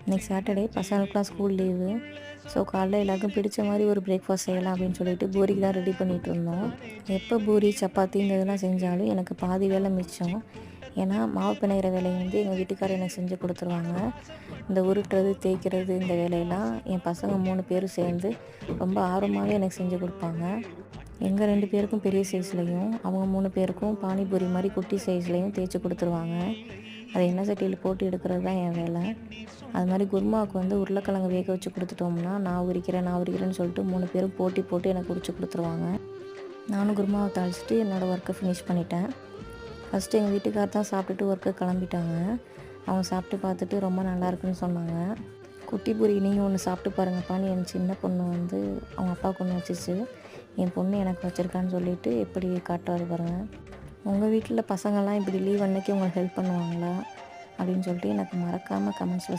இன்றைக்கி சாட்டர்டே, பசங்களுக்குலாம் school leave. So காலைல எல்லாருக்கும் பிடிச்ச மாதிரி ஒரு பிரேக்ஃபாஸ்ட் செய்யலாம் அப்படின்னு சொல்லிட்டு பூரிக்கு தான் ரெடி பண்ணிகிட்டு இருந்தோம். எப்போ பூரி, சப்பாத்தி இந்த இதெல்லாம் செஞ்சாலும் எனக்கு பாதி வேலை மிச்சம். ஏன்னா மாவு பிணையிற வேலையை வந்து எங்கள் வீட்டுக்காரர் எனக்கு செஞ்சு கொடுத்துருவாங்க. இந்த உருட்டுறது, தேய்க்கிறது இந்த வேலையெல்லாம் என் பசங்க 3 பேரும் சேர்ந்து ரொம்ப ஆர்வமாகவே எனக்கு செஞ்சு கொடுப்பாங்க. எங்கள் 2 பேருக்கும் பெரிய சைஸ்லேயும், அவங்க 3 பேருக்கும் பானிபூரி மாதிரி குட்டி சைஸ்லேயும் தேய்ச்சி கொடுத்துருவாங்க. அதை எண்ணெய் சட்டியில் போட்டு எடுக்கிறது தான் என் வேலை. அது மாதிரி குருமாவுக்கு வந்து உருளைக்கிழங்கு வேக வச்சு கொடுத்துட்டோம்னா, நான் உரிக்கிறேன்னு சொல்லிட்டு 3 பேரும் போட்டி போட்டு எனக்கு உரிச்சு கொடுத்துருவாங்க. நானும் குருமாவை தாளிச்சிட்டு என்னோடய ஒர்க்கை ஃபினிஷ் பண்ணிட்டேன். ஃபஸ்ட்டு எங்கள் வீட்டுக்கார் தான் சாப்பிட்டுட்டு ஒர்க்கை கிளம்பிட்டாங்க. அவங்க சாப்பிட்டு பார்த்துட்டு ரொம்ப நல்லாயிருக்குன்னு சொன்னாங்க. குட்டி பூரி நீங்கள் ஒன்று சாப்பிட்டு பாருங்கப்பான்னு என் சின்ன பொண்ணு வந்து அவங்க அப்பாவுக்கு ஒன்று வச்சிச்சு. என் பொண்ணு எனக்கு வச்சுருக்கான்னு சொல்லிவிட்டு எப்படி காட்டுவார் பாருங்கள். உங்கள் வீட்டில் பசங்கள்லாம் இப்படி லீவ் அன்னைக்கு உங்களுக்கு ஹெல்ப் பண்ணுவாங்களா அப்படின்னு சொல்லிட்டு எனக்கு மறக்காமல் கமெண்ட்ஸில்